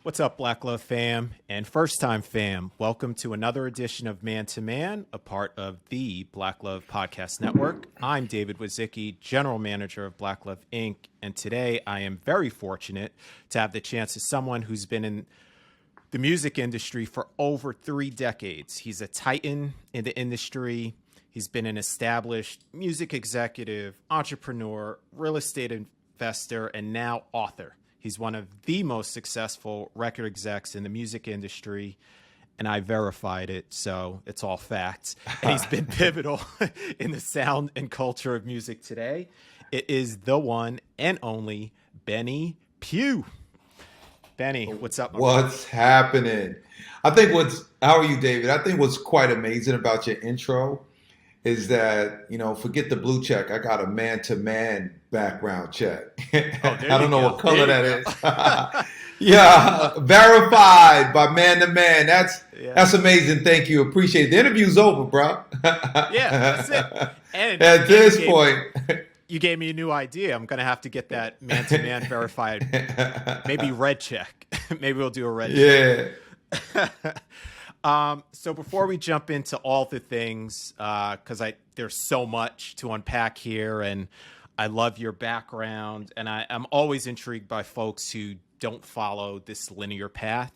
What's up, Black Love fam and first time fam? Welcome to another edition of Man to Man, a part of the Black Love Podcast Network. I'm David Wazicki, General Manager of Black Love Inc., and today I am very fortunate to have the chance of someone who's been in the music industry for over 3 decades. He's a titan in the industry. He's been an established music executive, entrepreneur, real estate investor, and now author. He's one of the most successful record execs in the music industry, and I verified it, so it's all facts. And he's been pivotal in the sound and culture of music today. It is the one and only Benny Pough. Benny, what's up, my brother? What's happening? How are you, David? I think what's quite amazing about your intro is that, forget the blue check. I got a man-to-man background check. Oh, I don't know what color that is. Yeah, verified by man-to-man. That's amazing. Thank you. Appreciate it. The interview's over, bro. Yeah, that's it. And At this point. You gave me a new idea. I'm going to have to get that man-to-man verified, maybe red check. Maybe we'll do a red check. So before we jump into all the things, because there's so much to unpack here, and I love your background, and I'm always intrigued by folks who don't follow this linear path,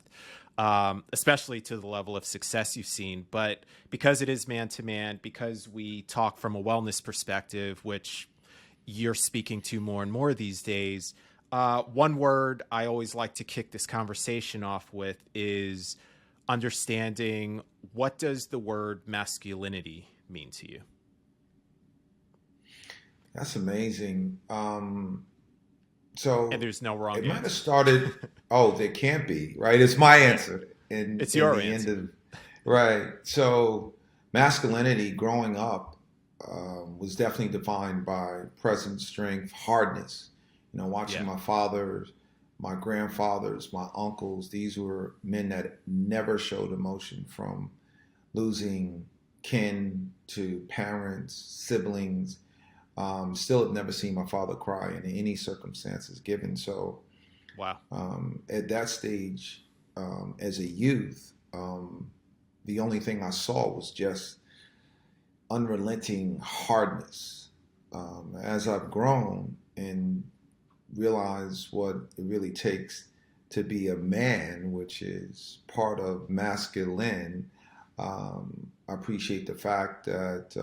especially to the level of success you've seen. But because it is man-to-man, because we talk from a wellness perspective, which you're speaking to more and more these days, one word I always like to kick this conversation off with is understanding, what does the word masculinity mean to you? That's amazing. And there's no wrong answer. It might have answer. started. Oh, there can't be, right? It's my answer. It's your answer. Right. So masculinity growing up was definitely defined by presence, strength, hardness. Watching my fathers, my grandfathers, my uncles, these were men that never showed emotion, from losing kin to parents, siblings. Still have never seen my father cry in any circumstances given. So wow. At that stage, as a youth, the only thing I saw was just unrelenting hardness. As I've grown and realized what it really takes to be a man, which is part of masculine, I appreciate the fact that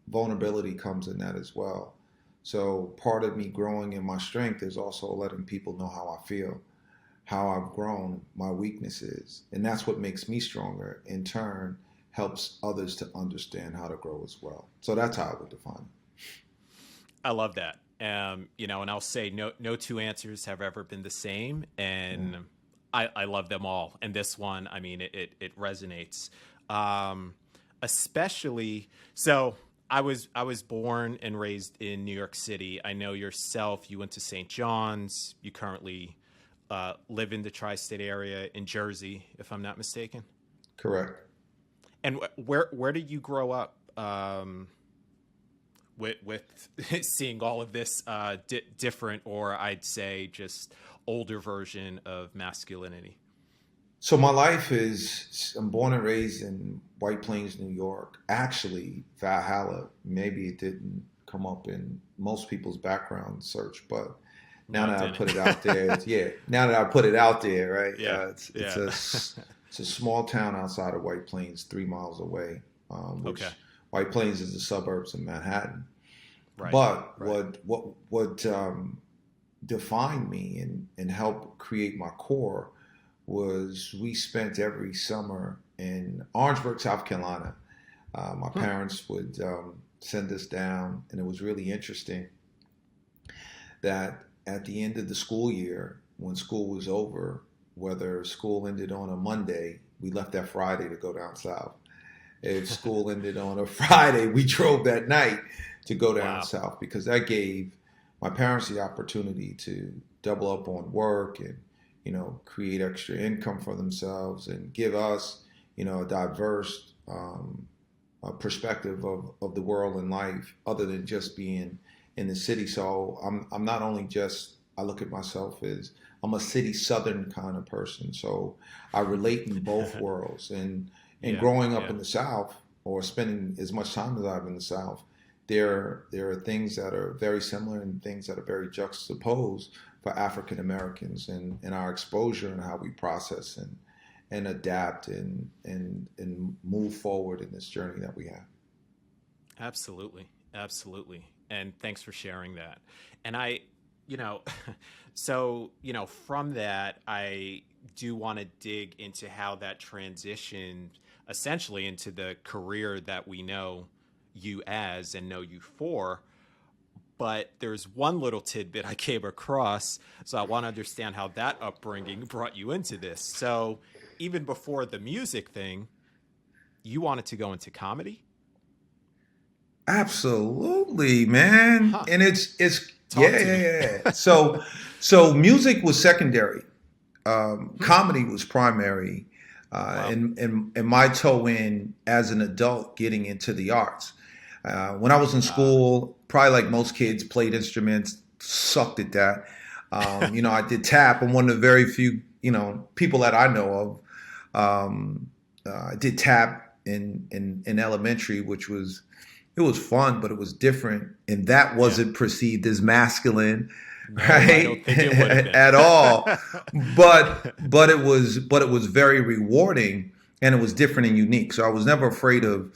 vulnerability comes in that as well. So part of me growing in my strength is also letting people know how I feel, how I've grown, my weaknesses. And that's what makes me stronger. In turn, helps others to understand how to grow as well. So that's how I would define it. I love that. And I'll say no two answers have ever been the same. And I love them all. And this one, I mean, it resonates. Especially, so I was born and raised in New York City. I know yourself, you went to St. John's. You currently live in the tri-state area in Jersey, if I'm not mistaken. Correct. And where did you grow up with seeing all of this different, or I'd say just older version of masculinity? So my life is, I'm born and raised in White Plains, New York. Actually, Valhalla, maybe it didn't come up in most people's background search, but now that I put it out there, right? Yeah. It's a small town outside of White Plains, 3 miles away. Which White Plains is the suburbs of Manhattan. Right. But right. what defined me and helped create my core was we spent every summer in Orangeburg, South Carolina. My parents would send us down, and it was really interesting that at the end of the school year, when school was over, whether school ended on a Monday, we left that Friday to go down south. If school ended on a Friday, we drove that night to go down south, because that gave my parents the opportunity to double up on work and, create extra income for themselves and give us, a diverse perspective of the world and life, other than just being in the city. So I'm not only just I look at myself as I'm a city southern kind of person. So I relate in both worlds. And Yeah, growing up yeah, in the South or spending as much time as I've in the South, there are things that are very similar and things that are very juxtaposed for African Americans and our exposure and how we process and adapt and move forward in this journey that we have. absolutely, absolutely. And thanks for sharing that. And I, you know, so from that, I do want to dig into how that transitioned essentially into the career that we know you as and know you for. But there's one little tidbit I came across, so I want to understand how that upbringing brought you into this. So even before the music thing, you wanted to go into comedy? Absolutely, man. Huh. And it's Talk to me. yeah. So music was secondary. Hmm. Comedy was primary. Wow. And my toe in as an adult getting into the arts. When I was in Uh, school, probably like most kids, played instruments, sucked at that. I did tap. I'm one of the very few, people that I know of. I did tap in elementary, which was it was fun, but it was different, and that yeah. wasn't perceived as masculine, No, I right? don't think it would have been. At all. But it was very rewarding, and it was different and unique. So I was never afraid of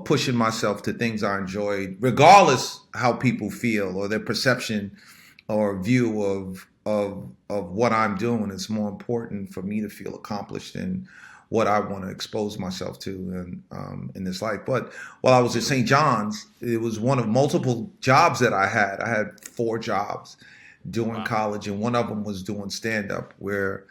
pushing myself to things I enjoyed, regardless how people feel or their perception or view of what I'm doing. It's more important for me to feel accomplished in what I want to expose myself to in this life. But while I was at St. Beautiful. John's, it was one of multiple jobs that I had. I had 4 jobs during Wow. college, and one of them was doing stand up, where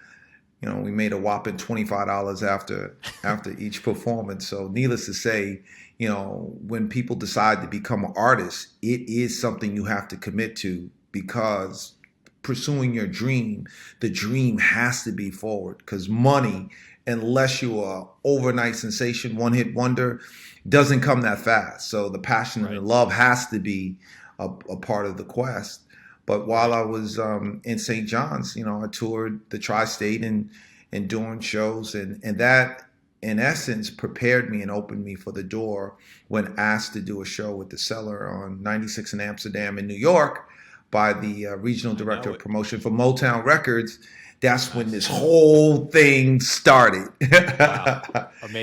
we made a whopping $25 after each performance. So, needless to say, when people decide to become an artist, it is something you have to commit to, because pursuing your dream, the dream has to be forward, because money, unless you are overnight sensation, one hit wonder, doesn't come that fast. So the passion and the Right. love has to be a part of the quest. But while Right. I was in St. John's, I toured the tri-state and doing shows, and that in essence prepared me and opened me for the door when asked to do a show with the Cellar on 96 in Amsterdam in New York by the regional I director know of it. promotion for Motown Records. That's when this Nice. whole thing started. Wow.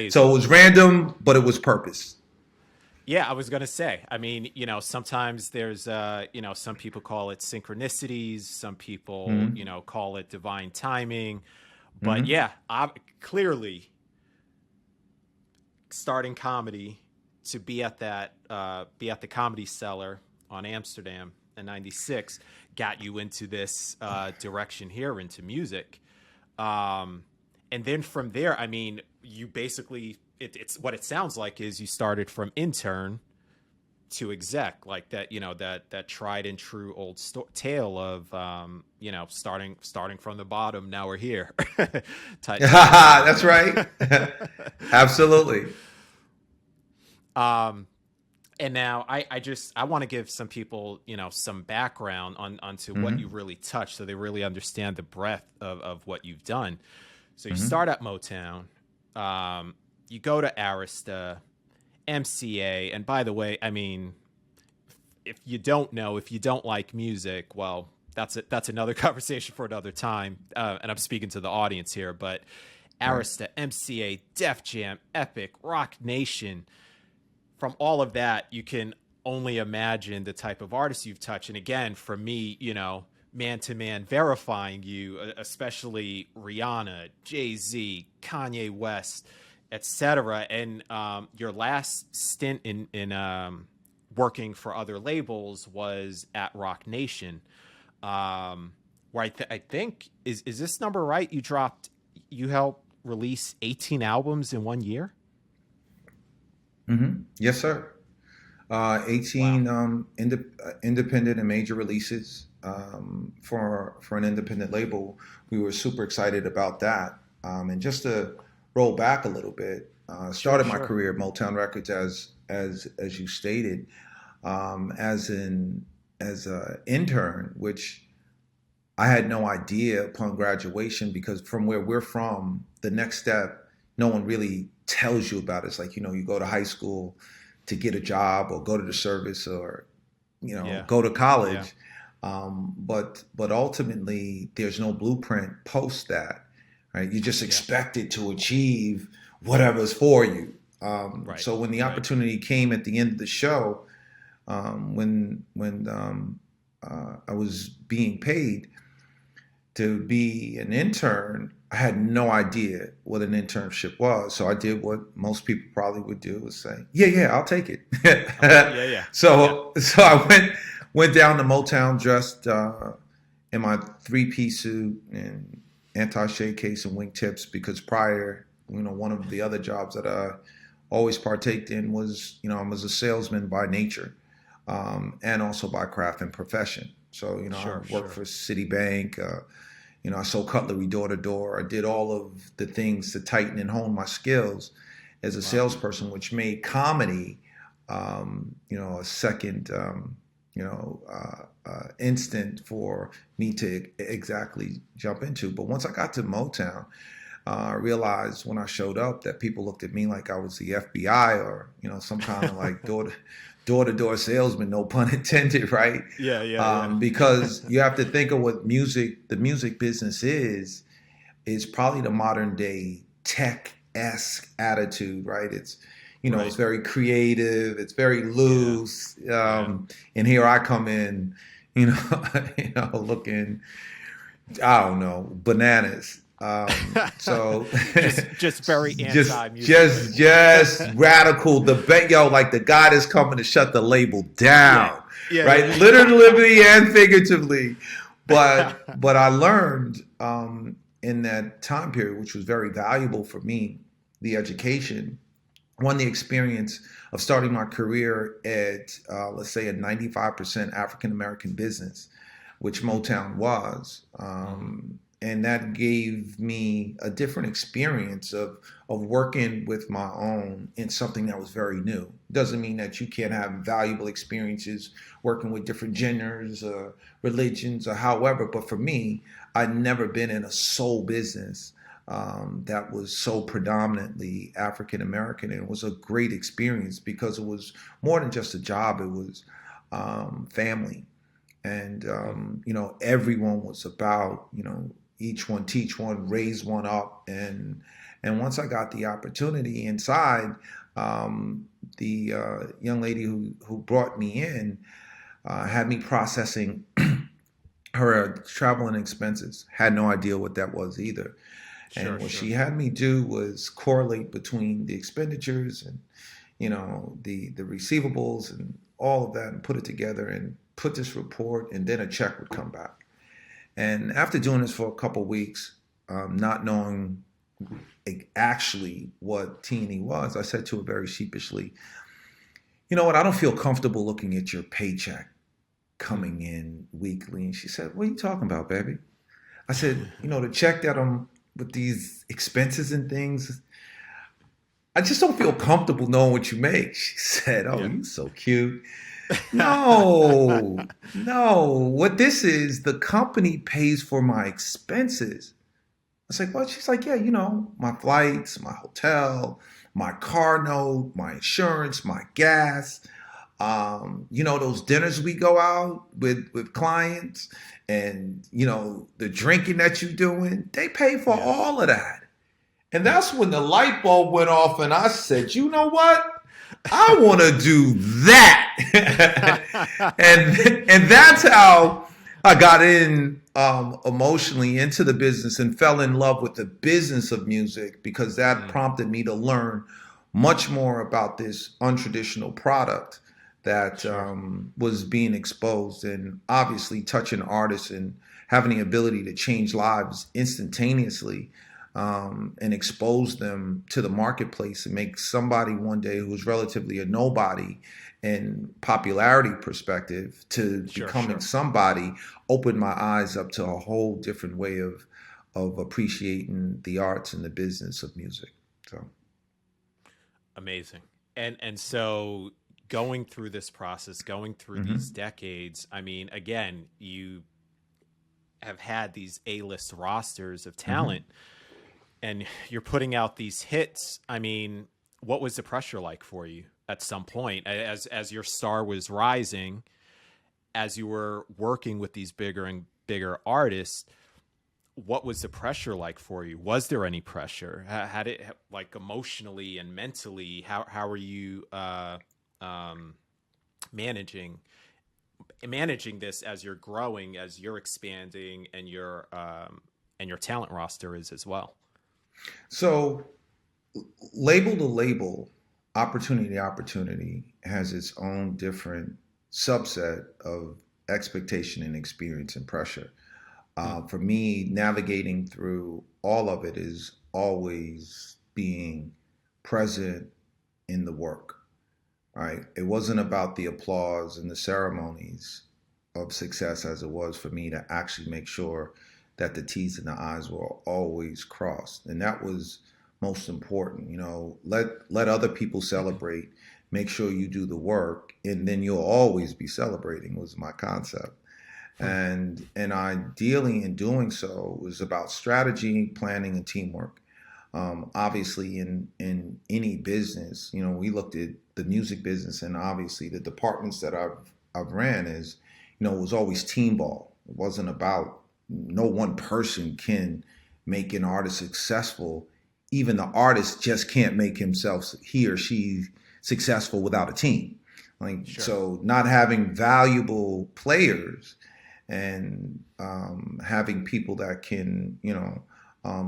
So it Amazing. was random, but it was purpose. Yeah, I was going to say, I mean, sometimes there's, some people call it synchronicities, some people, Mm-hmm. call it divine timing. But Mm-hmm. yeah, I clearly starting comedy to be at the Comedy Cellar on Amsterdam in '96 got you into this direction here into music. Um, and then from there, I mean, you basically it's what it sounds like is you started from intern to exec, like that, that tried and true old tale of starting from the bottom, now we're here type thing. That's right. Absolutely. um and now I want to give some people, some background onto what you Mm-hmm. really touch, so they really understand the breadth of what you've done. So you Mm-hmm. start at Motown, you go to Arista, MCA, and by the way, I mean, if you don't know, if you don't like music, well, that's it. That's another conversation for another time. And I'm speaking to the audience here, but Right. Arista, MCA, Def Jam, Epic, Rock Nation. From all of that, you can only imagine the type of artists you've touched. And again, for me, man to man verifying you, especially Rihanna, Jay-Z, Kanye West, etc. And your last stint in working for other labels was at Rock Nation, where I think is this number right? You helped release 18 albums in 1 year. Mm-hmm. Yes, sir. Wow. 18 independent and major releases for an independent label. We were super excited about that. And just to roll back a little bit, Sure, started my sure. career at Motown Records as you stated, as an intern, which I had no idea upon graduation, because from where we're from, the next step, no one really tells you about it. It's like, you go to high school to get a job or go to the service or, Yeah. go to Yeah. college. But ultimately, there's no blueprint post that, right? You're just Yeah. expected to achieve whatever's for you. Right. So when the Right. opportunity came at the end of the show, when I was being paid to be an intern, I had no idea what an internship was. So I did what most people probably would do, was say, "Yeah, yeah, I'll take Okay. it." Yeah. Yeah. Yeah. So I went down to Motown dressed in my three-piece suit and anti-shade case and wingtips, because prior, one of the other jobs that I always partaked in was, I was a salesman by nature, and also by craft and profession. So, I Sure. worked Sure. for Citibank. I sold cutlery door to door. I did all of the things to tighten and hone my skills as a Wow. salesperson, which made comedy, a second, instant for me to exactly jump into. But once I got to Motown, I realized when I showed up that people looked at me like I was the FBI, or some kind of like door to door salesman, no pun intended, right? Yeah. Yeah. Because Yeah. you have to think of what the music business is probably the modern day tech-esque attitude, right? It's Right. very creative, it's very Yeah. loose, Yeah. and here I come in, looking, I don't know, bananas. So Just very just anti-music just business. just radical debate, like the guy that's coming to shut the label Yeah. down, Yeah. right? Yeah. Literally and figuratively. But I learned in that time period, which was very valuable for me, the education, one, the experience of starting my career at, let's say, a 95% African American business, which Motown was. Hmm. And that gave me a different experience of working with my own in something that was very new. Doesn't mean that you can't have valuable experiences working with different genders, religions, or however. But for me, I'd never been in a soul business that was so predominantly African American. And it was a great experience because it was more than just a job, it was family. And, everyone was about, each one teach one, raise one up. And once I got the opportunity inside, the young lady who brought me in had me processing her travel and expenses. Had no idea what that was either. Sure. And what Sure. she had me do was correlate between the expenditures and, the receivables and all of that, and put it together and put this report, and then a check would come back. And after doing this for a couple of weeks, not knowing actually what T&E was, I said to her very sheepishly, "You know what? I don't feel comfortable looking at your paycheck Hmm. coming in weekly." And she said, "What are you talking about, baby?" I said, "The check that I'm with these expenses and things, I just don't feel comfortable knowing what you make." She said, "Oh, Yeah. you so cute." No, no. What this is, the company pays for my expenses. I was like, "What?" She's like, "Yeah, my flights, my hotel, my car note, my insurance, my gas. Those dinners we go out with clients, and the drinking that you're doing, they pay for Yeah. all of that." And Yeah. that's when the light bulb went off, and I said, "You know what? I want to do that." and that's how I got in emotionally into the business and fell in love with the business of music, because that Mm, prompted me to learn much more about this untraditional product that sure. was being exposed, and obviously touching artists and having the ability to change lives instantaneously, and expose them to the marketplace, and make somebody one day who was relatively a nobody in popularity perspective to Sure. becoming Sure. somebody, opened my eyes up to a whole different way of appreciating the arts and the business of music. So Amazing. And so going through this process, going through these mhm. decades, I mean, again, have had these A-list rosters of Mm-hmm. talent, and you're putting out these hits. I mean, what was the pressure like for you at some point as your star was rising, as you were working with these bigger and bigger artists? What was the pressure like for you? Was there any pressure? How did, like, emotionally and mentally, how are you um, managing this as you're growing, as you're expanding, and your talent roster is as well? So label to label, opportunity to opportunity has its own different subset of expectation and experience and pressure. For me, navigating through all of it is always being present in the work, right? It wasn't about the applause and the ceremonies of success as it was for me to actually make sure that the T's and the I's were always crossed. And that was most important. Let other people celebrate, make sure you do the work, and then you'll always be celebrating, was my concept. And ideally in doing so was about strategy, planning, and teamwork. Obviously in any business, we looked at the music business, and obviously the departments that I've ran is, it was always team ball. It wasn't about, no one person can make an artist successful. Even the artist just can't make himself, he or she, successful without a team. Sure. So not having valuable players and having people that can,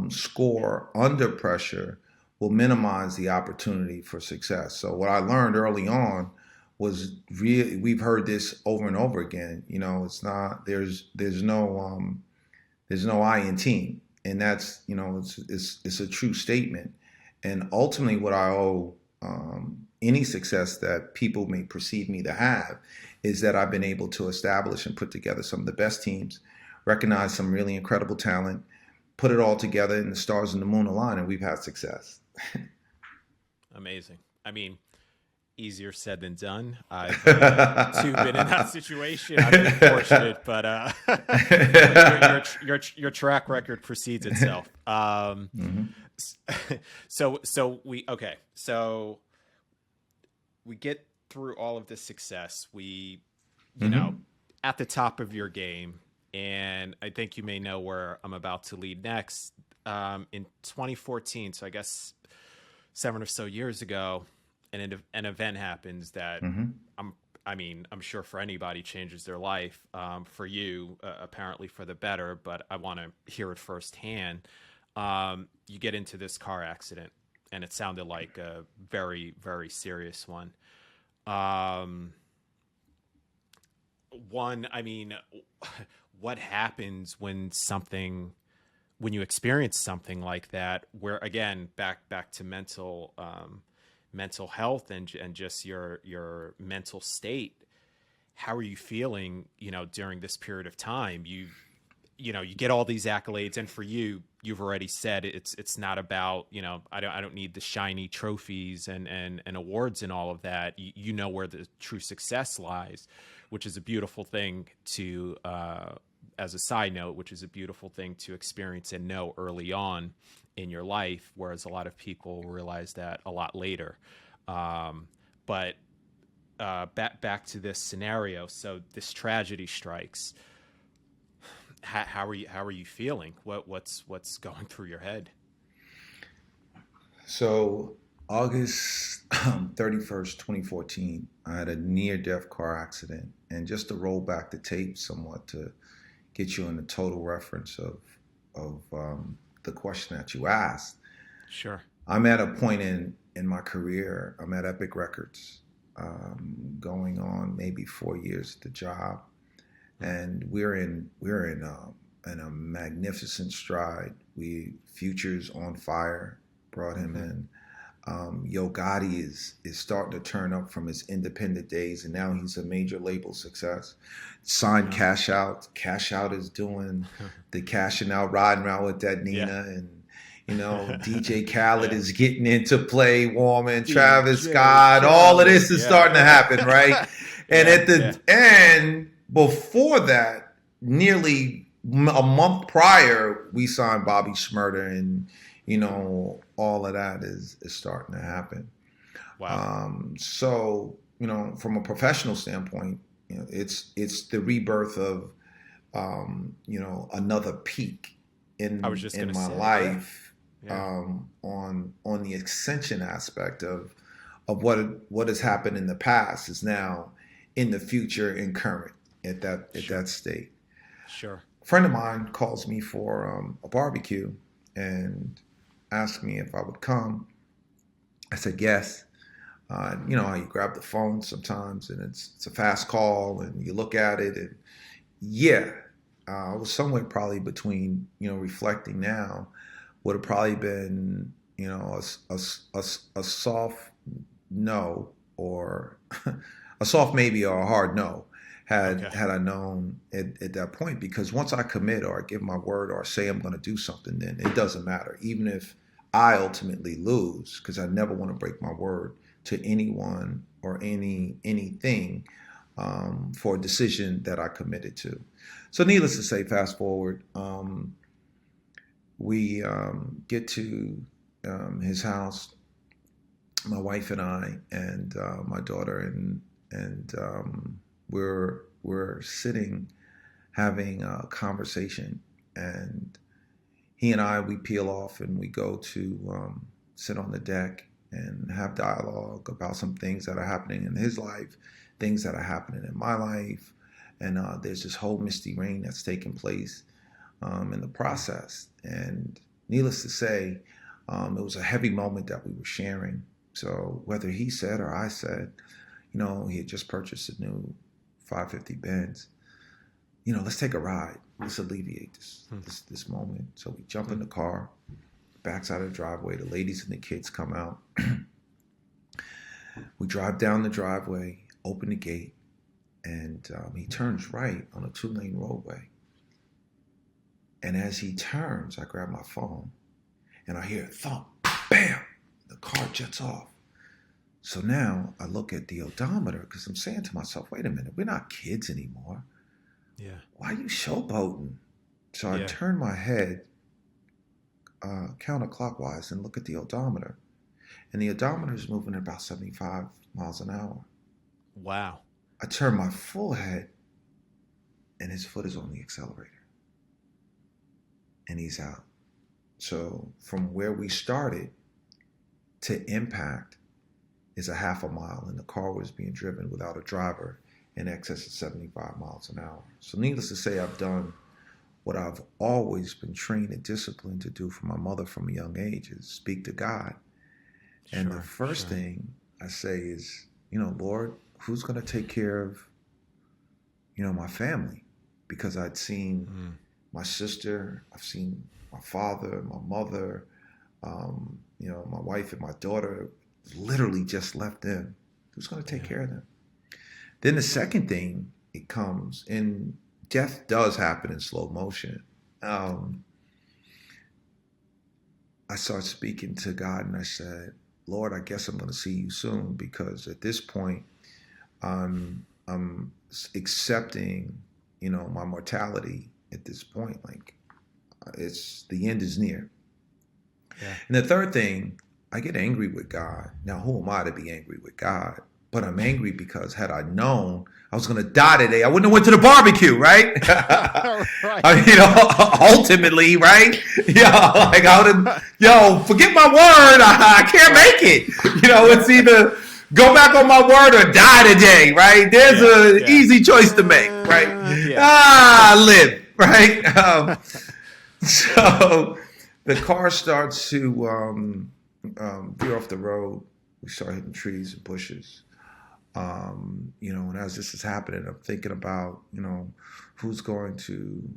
score under pressure will minimize the opportunity for success. So what I learned early on was, really, we've heard this over and over again. It's not, there's no I in team, and that's, it's a true statement. And ultimately, what I owe any success that people may perceive me to have is that I've been able to establish and put together some of the best teams, recognize some really incredible talent, put it all together, and the stars and the moon align, and we've had success. Amazing. I mean, easier said than done. I've too been in that situation. I've been fortunate, but your track record precedes itself. Mm-hmm. So we get through all of this success. We, at the top of your game, and I think you may know where I'm about to lead next. In 2014, so I guess 7 or so years ago, an event happens that I'm sure for anybody changes their life. For you, apparently for the better, but I want to hear it firsthand. You get into this car accident, and it sounded like a very, very serious one. What happens when you experience something like that, where, again, back to mental health and just your mental state? How are you feeling, during this period of time? You get all these accolades, and for you, you've already said it's not about, I don't need the shiny trophies and awards and all of that. You know where the true success lies, which is a beautiful thing to, as a side note, which is a beautiful thing to experience and know early on in your life, whereas a lot of people realize that a lot later. But back to this scenario. So this tragedy strikes. How are you feeling? What's going through your head? So August 31st, 2014, I had a near-death car accident. And just to roll back the tape somewhat to get you in the total reference of the question that you asked. Sure. I'm at a point in my career. I'm at Epic Records, going on maybe 4 years at the job, and we're in a magnificent stride. Future's on fire. Brought him in. Yo Gotti is starting to turn up from his independent days, and now he's a major label success. Signed Cash Out. Cash Out is doing the cashing out, riding around with that Nina, and DJ Khaled is getting into play, Warman, Travis Scott. All of this is starting to happen, right? And at the end, before that, nearly a month prior, we signed Bobby Shmurda, and all of that is starting to happen. Wow. So from a professional standpoint, it's the rebirth of another peak I was just in gonna my say, life, yeah. on the ascension aspect of what has happened in the past is now in the future and current at that state. Sure. A friend of mine calls me for a barbecue and asked me if I would come. I said yes. You know how you grab the phone sometimes and it's a fast call and you look at it, and yeah, I was somewhere probably between, reflecting now, would have probably been, a soft no, or a soft maybe or a hard no, Okay. had I known at that point. Because once I commit or I give my word or I say I'm going to do something, then it doesn't matter. Even if I ultimately lose, because I never want to break my word to anyone or anything, for a decision that I committed to. So needless to say, fast forward, we get to his house, my wife and I, and my daughter, and we're sitting having a conversation, and he and I, we peel off and we go to sit on the deck and have dialogue about some things that are happening in his life, things that are happening in my life, and there's this whole misty rain that's taking place in the process. And needless to say, it was a heavy moment that we were sharing. So whether he said or I said, he had just purchased a new 550 Benz. Let's take a ride. Let's alleviate this moment. So we jump in the car, backs out of the driveway. The ladies and the kids come out. We drive down the driveway, open the gate, and he turns right on a 2-lane roadway. And as he turns, I grab my phone, and I hear a thump, bam, the car jets off. So now I look at the odometer because I'm saying to myself, wait a minute, we're not kids anymore. Yeah. Why are you showboating? So I Yeah. turn my head counterclockwise and look at the odometer. And the odometer is moving at about 75 miles an hour. Wow. I turn my full head, and his foot is on the accelerator. And he's out. So from where we started to impact is a half a mile, and the car was being driven without a driver in excess of 75 miles an hour. So needless to say, I've done what I've always been trained and disciplined to do from my mother from a young age, is speak to God. And the first thing I say is, Lord, who's going to take care of, my family? Because I'd seen my sister, I've seen my father, my mother, my wife and my daughter literally just left them. Who's going to take care of them? Then the second thing, it comes, and death does happen in slow motion. I start speaking to God, and I said, Lord, I guess I'm going to see you soon, because at this point, I'm accepting, my mortality at this point. Like, the end is near. Yeah. And the third thing, I get angry with God. Now, who am I to be angry with God? But I'm angry because had I known I was going to die today, I wouldn't have went to the barbecue, right? Right. Ultimately, right? Like I would have, forget my word. I can't make it. It's either go back on my word or die today, right? There's an easy choice to make, right? Live, right? So the car starts to veer off the road. We start hitting trees and bushes. And as this is happening, I'm thinking about, who's going to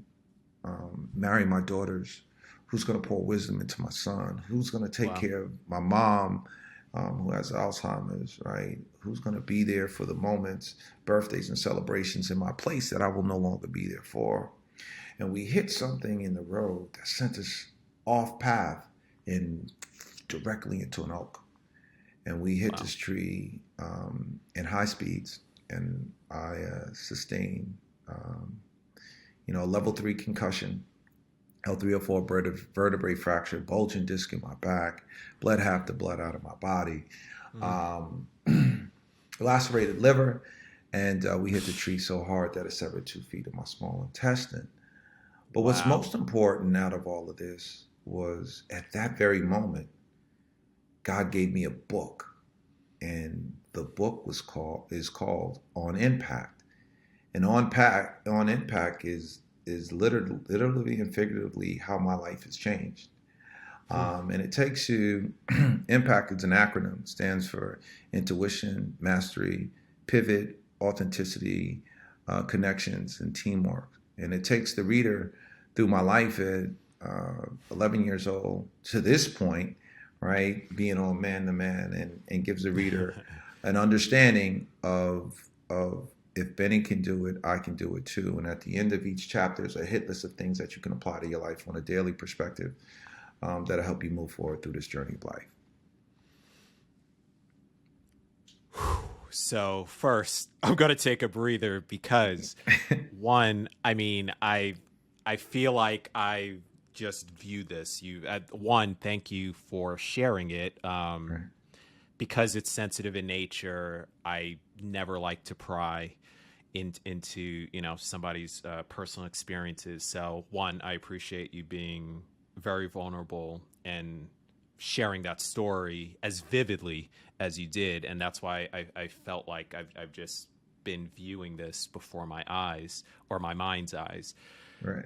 marry my daughters, who's going to pour wisdom into my son, who's going to take care of my mom, who has Alzheimer's, right? Who's going to be there for the moments, birthdays and celebrations in my place that I will no longer be there for. And we hit something in the road that sent us off path and directly into an oak. And we hit this tree in high speeds, and I sustained, level 3 concussion, L304 vertebrae fracture, bulging disc in my back, bled half the blood out of my body, lacerated liver, and we hit the tree so hard that it severed 2 feet of my small intestine. But what's most important out of all of this was at that very moment, God gave me a book, and the book is called On Impact, and On Impact is literally and figuratively how my life has changed. And it takes you, IMPACT is an acronym. It stands for intuition, mastery, pivot, authenticity, connections, and teamwork. And it takes the reader through my life at 11 years old to this point, right, being on Man to Man, and gives the reader an understanding of if Benny can do it, I can do it too. And at the end of each chapter is a hit list of things that you can apply to your life on a daily perspective that'll help you move forward through this journey of life. So first, I'm going to take a breather because one, I mean, I feel like I just view this. Thank you for sharing it. Right. Because it's sensitive in nature, I never like to pry into somebody's personal experiences. So one, I appreciate you being very vulnerable and sharing that story as vividly as you did, and that's why I felt like I've just been viewing this before my eyes, or my mind's eyes. Right.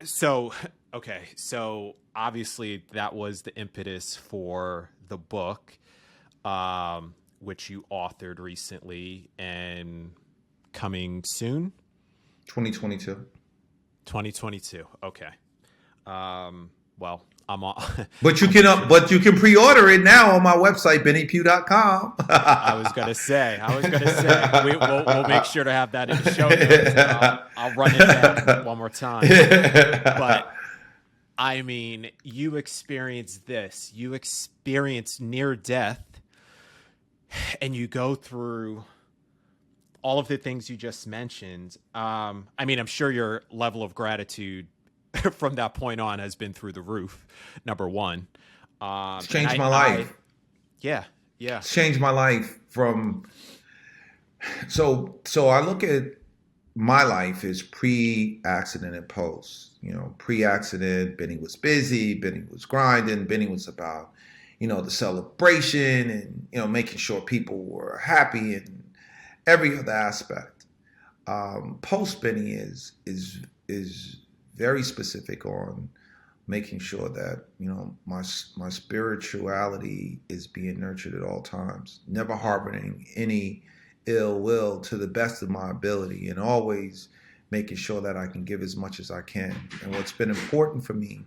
So obviously that was the impetus for the book, which you authored recently and coming soon. 2022. 2022. Okay. Well, I'm on. But you can pre-order it now on my website, bennypough.com. I was gonna say we'll make sure to have that in the show notes. I'll run it down one more time. But I mean, you experienced this. You experienced near death, and you go through all of the things you just mentioned. I mean, I'm sure your level of gratitude from that point on has been through the roof. Number one, it's changed my life. Yeah. It's changed my life from. So I look at my life as pre-accident and post. Pre-accident, Benny was busy, Benny was grinding, Benny was about, the celebration and, making sure people were happy and every other aspect. Post Benny is very specific on making sure that, my spirituality is being nurtured at all times, never harboring any ill will, to the best of my ability, and always making sure that I can give as much as I can. And what's been important for me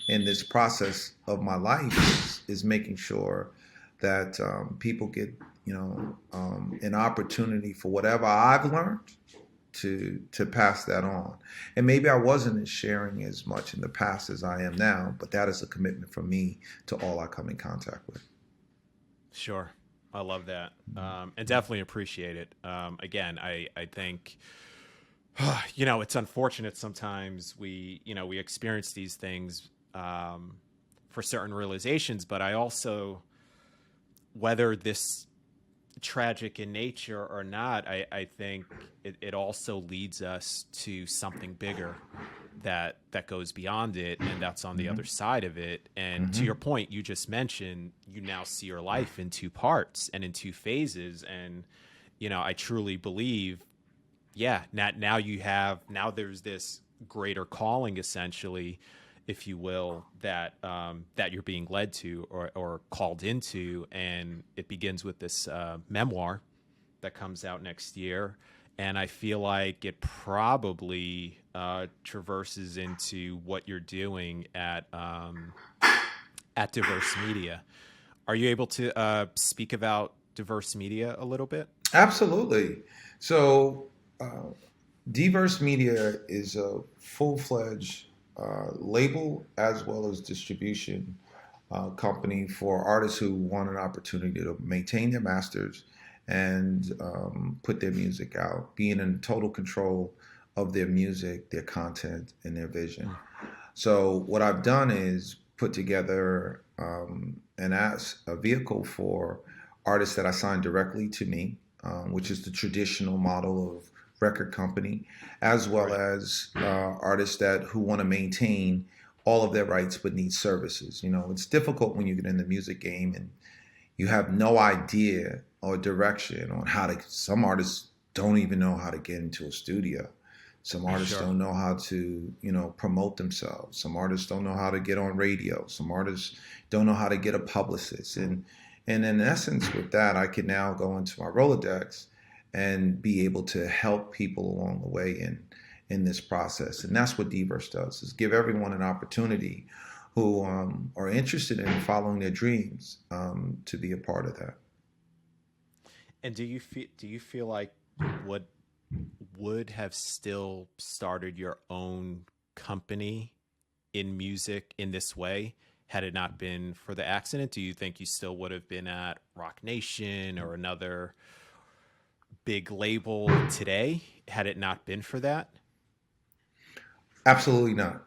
in this process of my life is making sure that people get, an opportunity for whatever I've learned to pass that on. And maybe I wasn't as sharing as much in the past as I am now, but that is a commitment from me to all I come in contact with. Sure. I love that. And definitely appreciate it. Again, I think, it's unfortunate sometimes we experience these things for certain realizations, but I also, whether this tragic in nature or not, I think it also leads us to something bigger that goes beyond it, and that's on the other side of it. And to your point, you just mentioned you now see your life in two parts and in two phases, and I truly believe, now there's this greater calling, essentially, if you will, that you're being led to or called into, and it begins with this memoir that comes out next year. And I feel like it probably traverses into what you're doing at Diverse Media. Are you able to speak about Diverse Media a little bit? Absolutely. So, Diverse Media is a full-fledged label as well as distribution company for artists who want an opportunity to maintain their masters and put their music out, being in total control of their music, their content, and their vision. So what I've done is put together a vehicle for artists that I sign directly to me, which is the traditional model of record company, as well Right. as artists that who want to maintain all of their rights but need services. You know, it's difficult when you get in the music game and you have no idea or direction on how to. Some artists don't even know how to get into a studio. Some artists Sure. don't know how to, promote themselves. Some artists don't know how to get on radio. Some artists don't know how to get a publicist. And in essence, with that, I can now go into my Rolodex and be able to help people along the way in this process. And that's what Diverse does: is give everyone an opportunity who are interested in following their dreams to be a part of that. And do you feel like you would have still started your own company in music in this way had it not been for the accident? Do you think you still would have been at Rock Nation or another big label today had it not been for that? Absolutely not.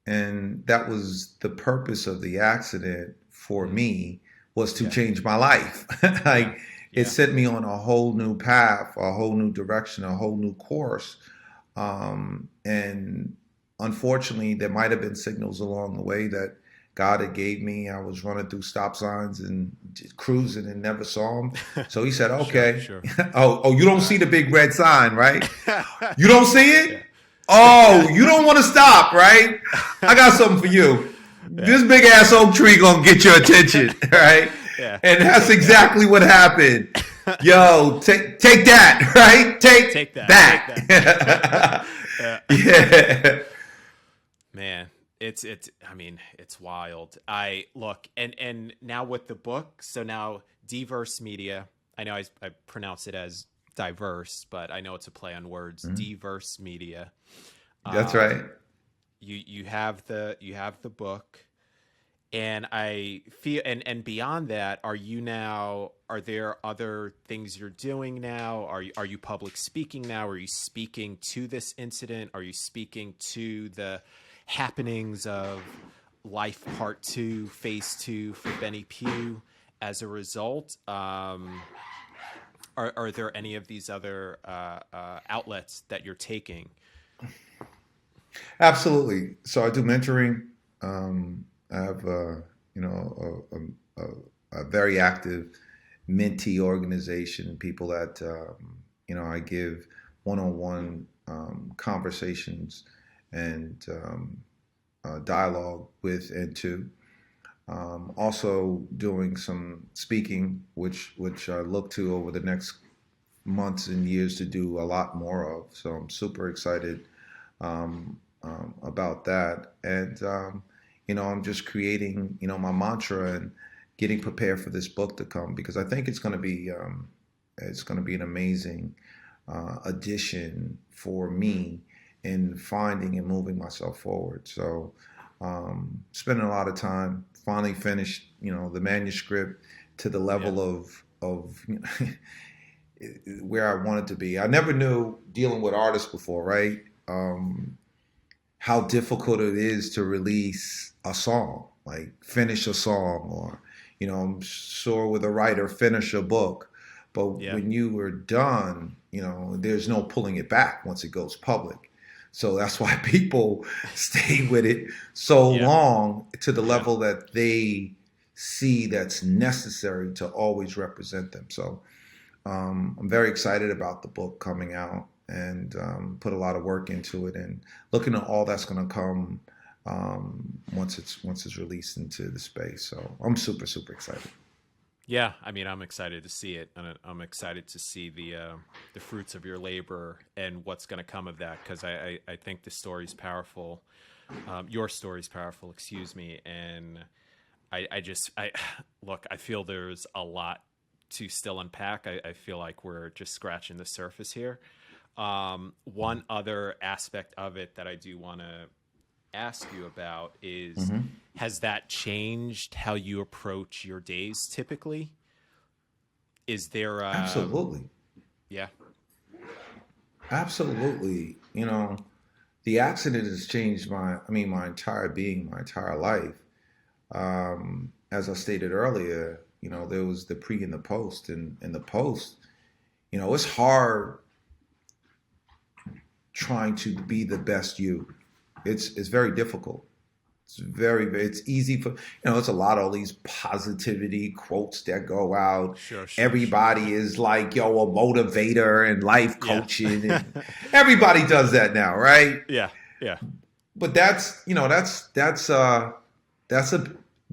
And that was the purpose of the accident for Mm, me, was to yeah, change my life. yeah, Like, it yeah, set me on a whole new path, a whole new direction, a whole new course. And unfortunately, there might have been signals along the way that God had gave me. I was running through stop signs and cruising and never saw them. So he said, sure, okay. sure. Oh, you don't All see the big red sign, right? right. You don't see Yeah, it? Oh, you don't want to stop, right? I got something for you. yeah, This big ass oak tree gonna get your attention, right? yeah. And that's Take that. exactly what happened. Yo, take that, right? Take Take that. Take that. that. Yeah. Yeah. Man, I mean, it's wild. I look, and now with the book, so now Diverse Media, I know I pronounce it as diverse, but I know it's a play on words. Diverse Media. That's right. Um, you have the book, and I feel, and beyond that, are there other things you're doing now? Are you public speaking now? Are you speaking to this incident? Are you speaking to the happenings of Life Part 2, Phase 2 for Benny Pough as a result? Are there any of these other outlets that you're taking? Absolutely. So I do mentoring. I have, a very active mentee organization, people that, I give one-on-one conversations and dialogue with and to. Also doing some speaking, which I look to over the next months and years to do a lot more of. So I'm super excited about that. And, I'm just creating, my mantra and getting prepared for this book to come, because I think it's going to be an amazing addition for me in finding and moving myself forward. So, spending a lot of time, finally finished, the manuscript to the Yeah. level of where I wanted to be. I never knew, dealing with artists before, right? How difficult it is to release a song, like finish a song, or, I'm sure with a writer, finish a book. But Yeah. when you were done, there's no pulling it back once it goes public. So that's why people stay with it so Yeah. long, to the Yeah. level that they see that's necessary to always represent them. So I'm very excited about the book coming out, and put a lot of work into it, and looking at all that's going to come once it's released into the space. So I'm super super excited. Yeah, I mean, I'm excited to see it, and I'm excited to see the fruits of your labor and what's going to come of that. Because I think the story's powerful, your story's powerful, excuse me, and I look, I feel there's a lot to still unpack. I feel like we're just scratching the surface here. One other aspect of it that I do want to ask you about is, has that changed how you approach your days typically? Is there, Absolutely. yeah, Absolutely. The accident has changed my entire being, my entire life. As I stated earlier, there was the pre and the post, and the post, it's hard trying to be the best you. It's very difficult. It's easy for, it's a lot of all these positivity quotes that go out. sure. Everybody is like, yo, a motivator and life Yeah. coaching, and everybody does that now, right? Yeah. Yeah. But that's a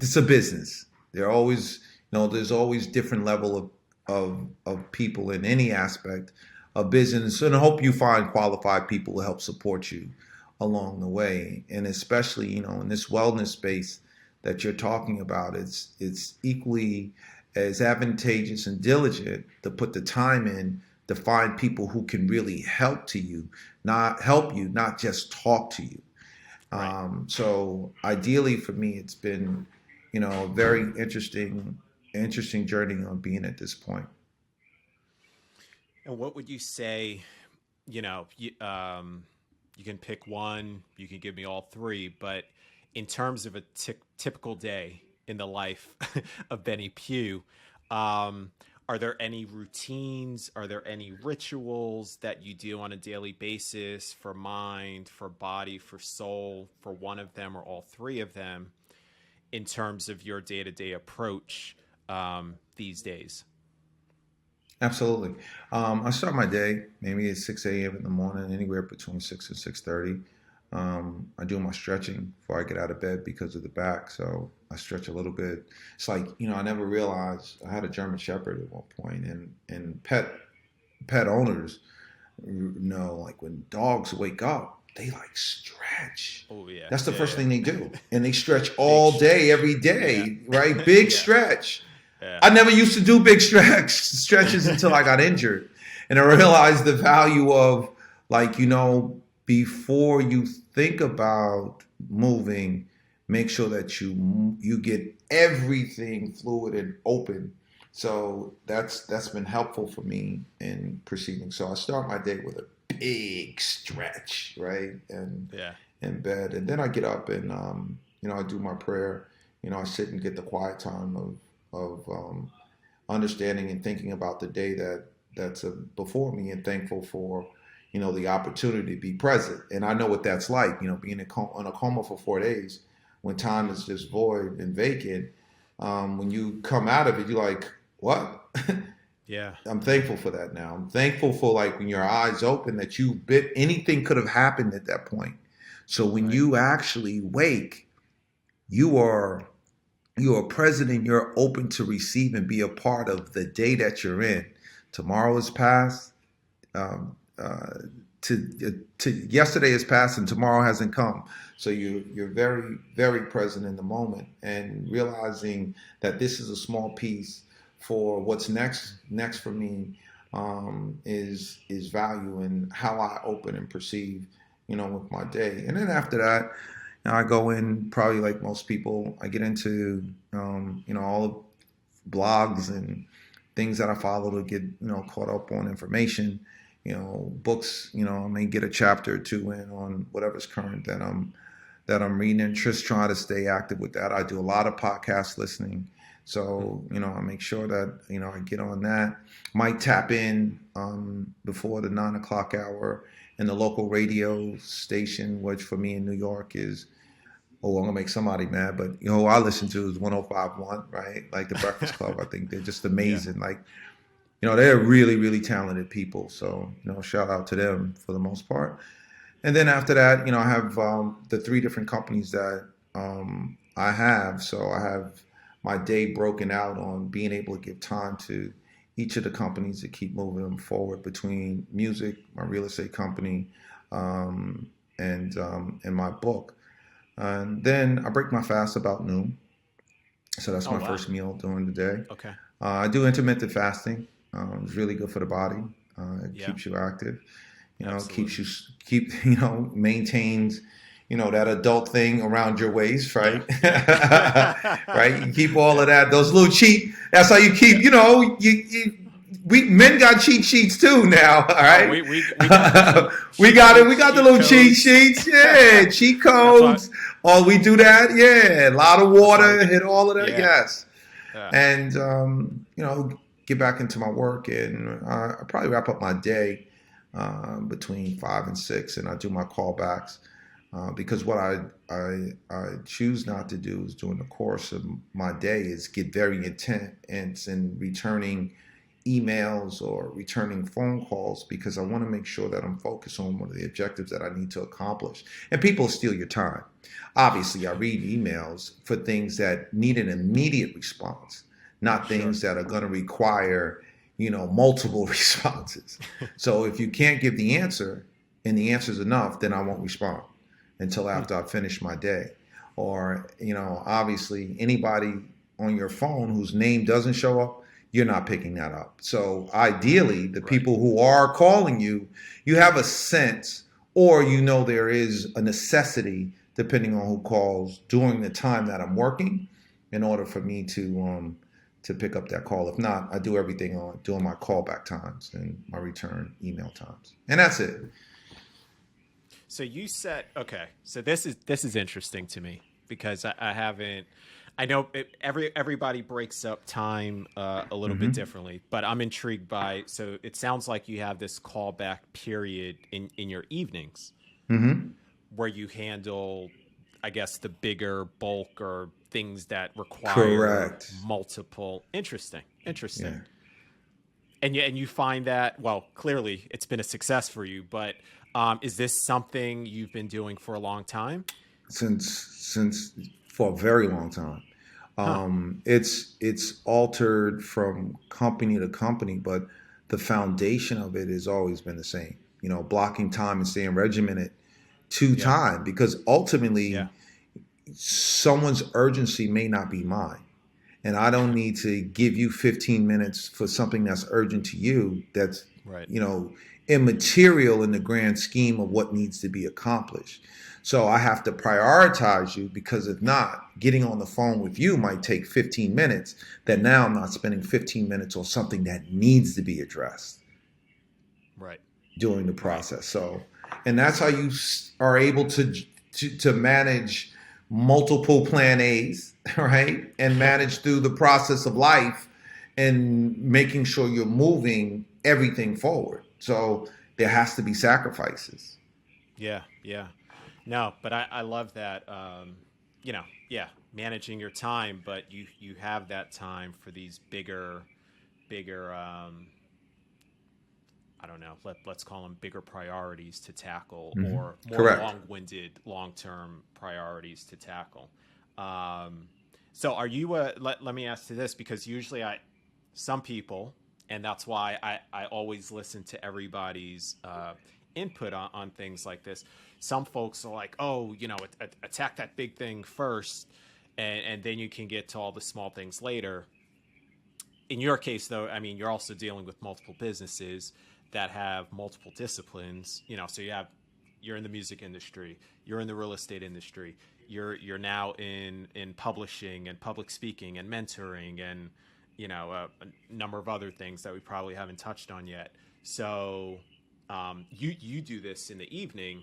it's a business. There always, there's always different level of people in any aspect of business, and I hope you find qualified people to help support you along the way. And especially, in this wellness space that you're talking about, it's equally as advantageous and diligent to put the time in to find people who can really help you, not just talk to you. Right. So ideally for me, it's been, a very interesting journey on being at this point. And what would you say, you can pick one, you can give me all three, but in terms of a typical day in the life of Benny Pugh, um, are there any routines? Are there any rituals that you do on a daily basis for mind, for body, for soul, for one of them or all three of them in terms of your day to day approach these days? Absolutely. I start my day maybe at 6 a.m. in the morning, anywhere between 6 and 6:30. I do my stretching before I get out of bed because of the back, so I stretch a little bit. It's like, I never realized I had a German Shepherd at one point, and pet owners know, like, when dogs wake up, they like stretch. Oh, yeah. That's the Yeah. first thing they do, and they stretch Big all day, stretch. every Yeah. day, right? Big Yeah. stretch. Yeah. I never used to do big stretches until I got injured, and I realized the value of, like, before you think about moving, make sure that you get everything fluid and open. So that's been helpful for me in proceeding. So I start my day with a big stretch, right, and Yeah. in bed, and then I get up and I do my prayer. I sit and get the quiet time of understanding and thinking about the day that's before me, and thankful for the opportunity to be present. And I know what that's like, being in a coma for 4 days when time is just void and vacant. When you come out of it, you're like, what? Yeah. I'm thankful for that now. I'm thankful for, like, when your eyes open, that you bit anything could have happened at that point. So when Right. you actually wake, you are present, and you're open to receive and be a part of the day that you're in. Tomorrow is past. Um, to yesterday is past, and tomorrow hasn't come. So you're very, very present in the moment, and realizing that this is a small piece for what's next for me, is value in how I open and perceive, with my day. And then after that, I go in, probably like most people. I get into all the blogs and things that I follow to get caught up on information. Books. I may get a chapter or two in on whatever's current that I'm reading, and just trying to stay active with that. I do a lot of podcast listening. So, I make sure that, I get on that. Might tap in before the 9 o'clock hour in the local radio station, which for me in New York is, oh, I'm gonna make somebody mad, but who I listen to is 105.1, right? Like the Breakfast Club. I think they're just Yeah. amazing. Like, they're really, really talented people. So, shout out to them for the most part. And then after that, I have the three different companies that I have. So I have my day broken out on being able to give time to each of the companies to keep moving them forward, between music, my real estate company, and my book. And then I break my fast about noon. So that's Oh, my wow. first meal during the day. Okay. I do intermittent fasting. It's really good for the body. It Yeah. keeps you active. Keeps Absolutely. you maintains that adult thing around your waist, right? Yeah. Right? You keep all of that, those little cheat. That's how you keep, we men got cheat sheets too now, all Oh, right? we got the We cheat got it. We sheets, got the cheat little cheat codes. sheets. Yeah, cheat That's why. codes. Oh, we do that. Yeah, a lot of That's why. water, hit all of that. Yeah. Yes. Yeah. And, get back into my work, and I probably wrap up my day between 5 and 6, and I do my callbacks. Because what I choose not to do is during the course of my day is get very intense in returning emails or returning phone calls, because I want to make sure that I'm focused on one of the objectives that I need to accomplish. And people steal your time. Obviously, I read emails for things that need an immediate response, not Sure. things that are going to require, multiple responses. So if you can't give the answer and the answer is enough, then I won't respond until after I finish my day. Or, obviously anybody on your phone whose name doesn't show up, you're not picking that up. So ideally, the people who are calling you, you have a sense, or there is a necessity, depending on who calls, during the time that I'm working, in order for me to pick up that call. If not, I do everything on doing my callback times and my return email times, and that's it. So you said, okay. So this is interesting to me because I haven't. I know everybody breaks up time a little bit differently, but I'm intrigued by. So it sounds like you have this callback period in your evenings where you handle, I guess, the bigger bulk or things that require Correct. multiple. Interesting. Yeah. And you find that, well, clearly it's been a success for you, but is this something you've been doing for a long time? Since for a very long time. Huh. It's altered from company to company, but the foundation of it has always been the same. Blocking time and staying regimented to Yeah. time, because ultimately Yeah. someone's urgency may not be mine. And I don't need to give you 15 minutes for something that's urgent to you, that's, Right. immaterial in the grand scheme of what needs to be accomplished. So I have to prioritize you, because if not, getting on the phone with you might take 15 minutes. That now I'm not spending 15 minutes on something that needs to be addressed Right. during the process. So, and that's how you are able to manage multiple plan A's, right? And manage through the process of life and making sure you're moving everything forward. So there has to be sacrifices. Yeah. Yeah. No, but I love that. Yeah, managing your time, but you have that time for these bigger. I don't know. Let's call them bigger priorities to tackle, or more Correct. long-winded, long-term priorities to tackle. Um, so, are you? Let me ask you this, because usually some people, and that's why I always listen to everybody's input on things like this. Some folks are like, oh, attack that big thing first, and then you can get to all the small things later. In your case, though, I mean, you're also dealing with multiple businesses that have multiple disciplines. So you're in the music industry, you're in the real estate industry, you're now in publishing and public speaking and mentoring and a number of other things that we probably haven't touched on yet. So you do this in the evening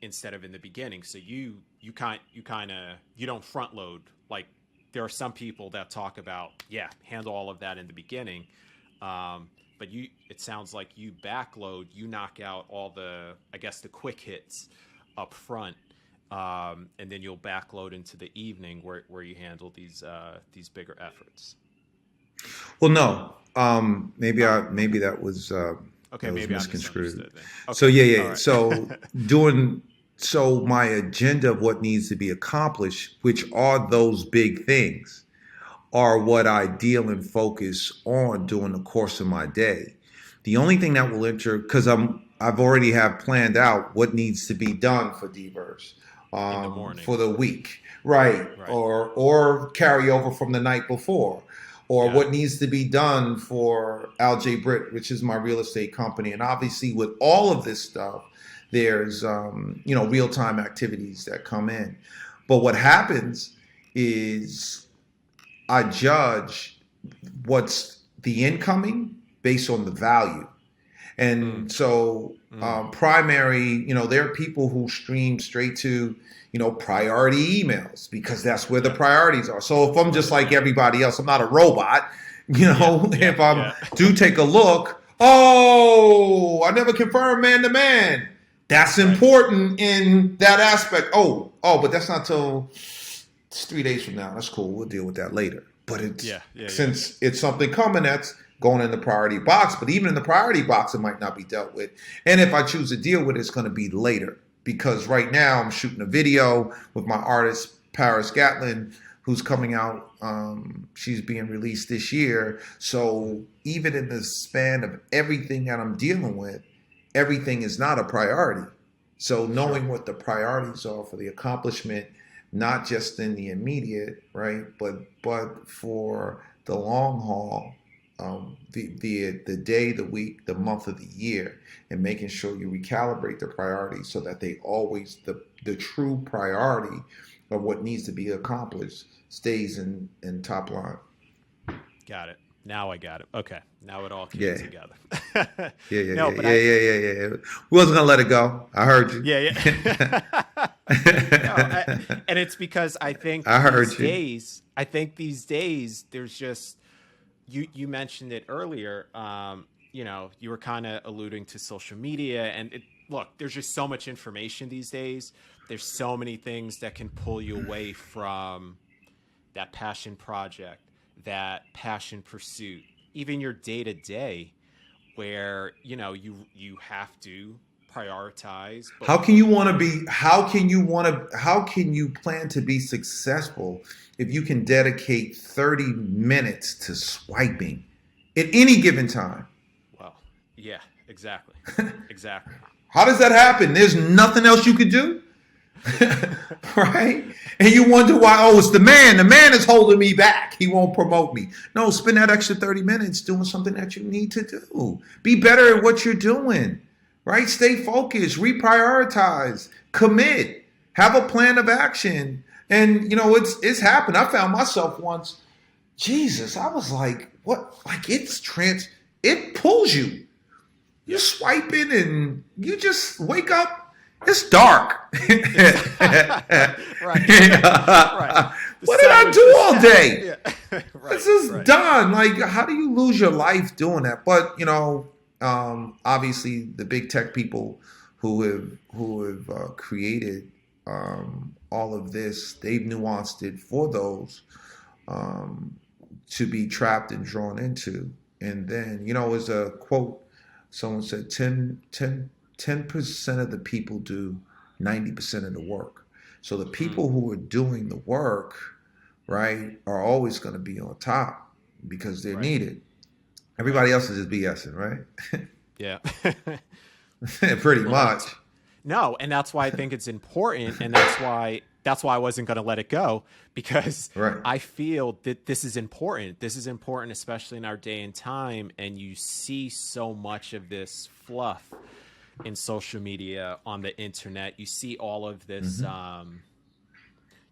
instead of in the beginning. So you don't front load. Like, there are some people that talk about, handle all of that in the beginning. But it sounds like you backload, you knock out all the quick hits up front. And then you'll backload into the evening where you handle these bigger efforts. Well, no. Maybe that was Okay, that was maybe I misconstrued. misunderstood then. Okay. So yeah. All right. So my agenda of what needs to be accomplished, which are those big things, are what I deal and focus on during the course of my day. The only thing that will enter, because I've already have planned out what needs to be done for D-Verse In the morning. for the week, right? Right. Or carry over from the night before. or Yeah. what needs to be done for LJ Britt, which is my real estate company. And obviously, with all of this stuff, there's real time activities that come in. But what happens is I judge what's the incoming based on the value. Mm, And so, mm. primary, there are people who stream straight to, priority emails because that's where the Yeah. priorities are. So if I'm just like everybody else, I'm not a robot, Yeah. Yeah. if I Yeah. do take a look, oh, I never confirmed man to man. That's Right. important in that aspect. But that's not till it's 3 days from now. That's cool. We'll deal with that later. But Yeah. Yeah. Yeah. since it's something coming that's going in the priority box, but even in the priority box, it might not be dealt with. And if I choose to deal with it, it's going to be later because right now I'm shooting a video with my artist Paris Gatlin, who's coming out. She's being released this year. So even in the span of everything that I'm dealing with, everything is not a priority. So knowing what the priorities are for the accomplishment, not just in the immediate, right, but for the long haul, the day, the week, the month of the year, and making sure you recalibrate the priorities so that they always the true priority of what needs to be accomplished stays in top line. Got it. Now I got it. Okay. Now it all came Yeah. together. Yeah. No, but Yeah. We wasn't gonna let it go. I heard you. yeah, yeah. No, and it's because I think I heard these you. days, there's just you mentioned it earlier. You were kind of alluding to social media, and look, there's just so much information these days. There's so many things that can pull you away from that passion project, that passion pursuit, even your day to day, where you have to prioritize. But How can you want to be? How can you want to? How can you plan to be successful if you can dedicate 30 minutes to swiping at any given time? well, yeah, exactly, exactly. How does that happen? There's nothing else you could do, right? And you wonder why? Oh, it's the man. The man is holding me back. He won't promote me. No, spend that extra 30 minutes doing something that you need to do. Be better at what you're doing. Right? Stay focused, reprioritize, commit, have a plan of action. And it's happened. I found myself once, Jesus, I was like, what? Like it pulls you. You're swiping and you just wake up, it's dark. Right. Right. What did I do all day? Yeah. Right. This is right. done. Like, how do you lose your life doing that? But obviously, the big tech people who have created all of this, they've nuanced it for those to be trapped and drawn into. And then, as a quote, someone said, 10% of the people do 90% of the work. So the people who are doing the work, right, are always going to be on top because they're needed. Everybody else is just BSing, right? Yeah. Pretty much. No, and that's why I think it's important, and that's why I wasn't going to let it go, because Right. I feel that this is important. This is important, especially in our day and time, and you see so much of this fluff in social media, on the internet. You see all of this,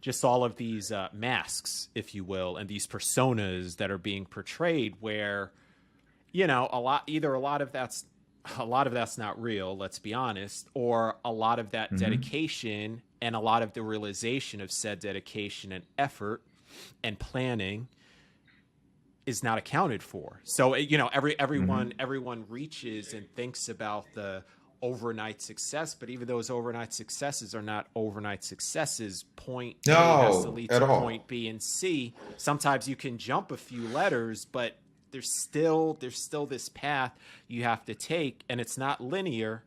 just all of these masks, if you will, and these personas that are being portrayed where, a lot of that's not real, let's be honest, or a lot of that dedication and a lot of the realization of said dedication and effort and planning is not accounted for. So, everyone reaches and thinks about the overnight success, but even those overnight successes are not overnight successes. Point A has to lead to point B and C. Sometimes you can jump a few letters, but there's still this path you have to take, and it's not linear,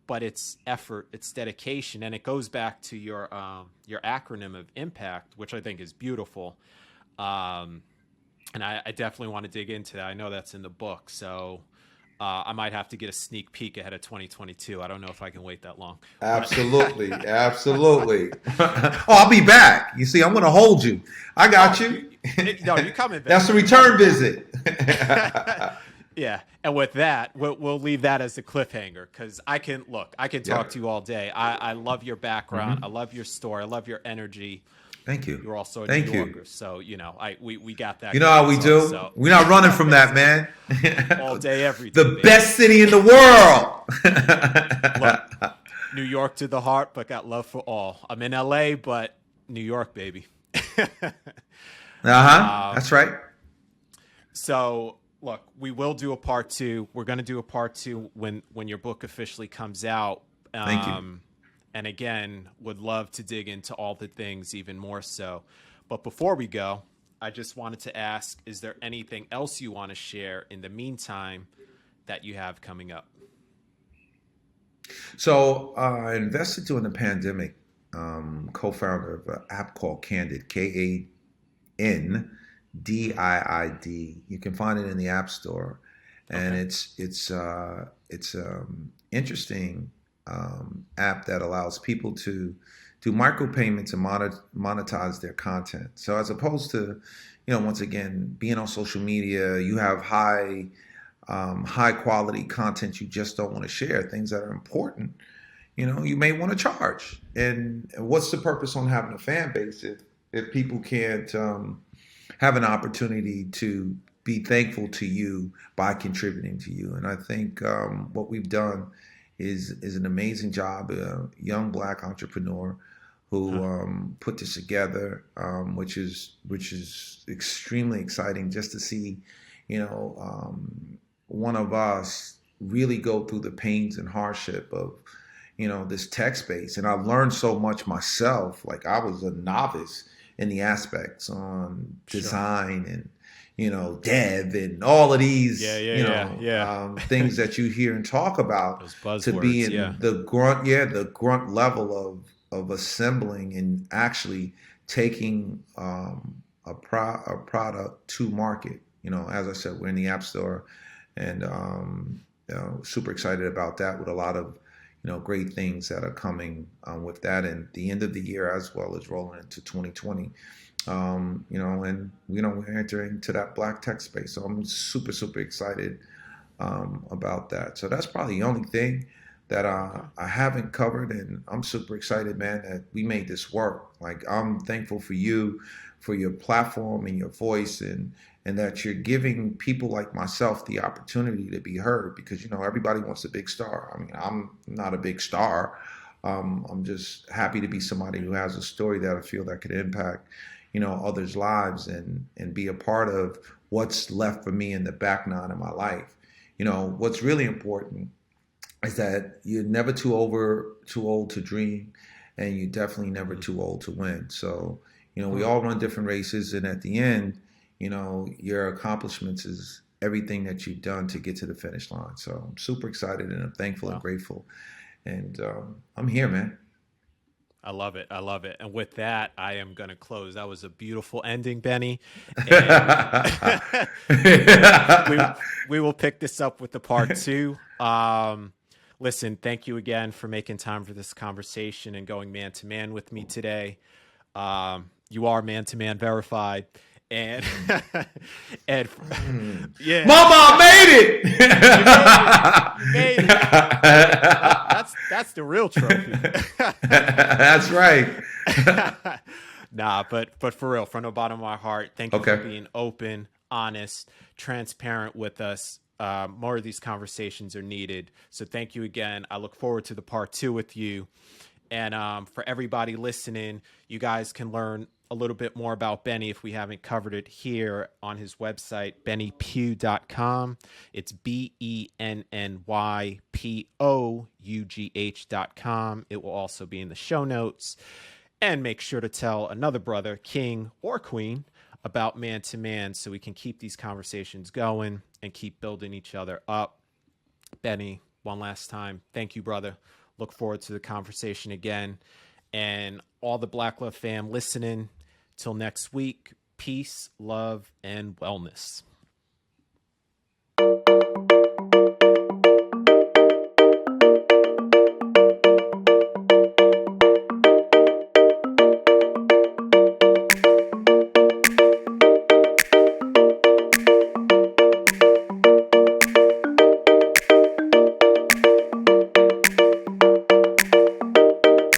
but it's effort, it's dedication, and it goes back to your acronym of IMPACT, which I think is beautiful. And I definitely want to dig into that. I know that's in the book, so I might have to get a sneak peek ahead of 2022. I don't know if I can wait that long. Absolutely, absolutely. Oh, I'll be back. You see, I'm going to hold you. I got you. No, you coming back. That's a return visit. Yeah, and with that, we'll leave that as a cliffhanger because I can talk to you all day. I love your background. I love your story. I love your energy. Thank you. You're also a Thank New you. Yorker, so we got that. You know how we do. So. We're not running from that, man. All day, every day. The best city in the world. Look, New York to the heart, but got love for all. I'm in LA, but New York, baby. That's right. So, look, we will do a part 2. We're going to do a part 2 when your book officially comes out. Thank you. And again, would love to dig into all the things even more so. But before we go, I just wanted to ask, is there anything else you want to share in the meantime that you have coming up? So I invested during the pandemic, co-founder of an app called Candid, Kandid. You can find it in the App Store, and it's interesting app that allows people to do micropayments and monetize their content. So as opposed to, once again, being on social media, you have high quality content you just don't want to share, things that are important. You may want to charge. And what's the purpose on having a fan base if people can't have an opportunity to be thankful to you by contributing to you? And I think what we've done is an amazing job. A young Black entrepreneur who put this together, which is extremely exciting just to see, one of us really go through the pains and hardship of, this tech space. And I learned so much myself. Like, I was a novice in the aspects on design and, dev and all of these, things that you hear and talk about, to be in the grunt level of assembling and actually taking a product to market. As I said, we're in the App Store, and super excited about that, with a lot of great things that are coming with that, and the end of the year as well as rolling into 2020. And we're entering to that Black tech space, so I'm super excited about that. So that's probably the only thing that I haven't covered, and I'm super excited, man, that we made this work. Like, I'm thankful for you, for your platform and your voice, and that you're giving people like myself the opportunity to be heard, because everybody wants a big star. I mean, I'm not a big star. I'm just happy to be somebody who has a story that I feel that could impact others' lives, and be a part of what's left for me in the back nine of my life. What's really important is that you're never too old to dream, and you're definitely never too old to win. So, we all run different races, and at the end, your accomplishments is everything that you've done to get to the finish line. So I'm super excited, and I'm thankful and grateful. And I'm here, man. I love it. And with that, I am going to close. That was a beautiful ending, Benny. And we will pick this up with the part 2. Listen, thank you again for making time for this conversation and going man to man with me today. You are man to man verified. And yeah, Mama, I made it. You made it. That's the real trophy. That's right. Nah, but for real, from the bottom of my heart, thank you for being open, honest, transparent with us. More of these conversations are needed. So thank you again. I look forward to the part 2 with you. And for everybody listening, you guys can learn a little bit more about Benny if we haven't covered it here on his website, bennypough.com. It's BENNYPOUGH.com. It will also be in the show notes. And make sure to tell another brother, king or queen, about man to man, so we can keep these conversations going and keep building each other up. Benny, one last time, thank you, brother. Look forward to the conversation again. And all the Black Love fam listening, till next week, peace, love, and wellness.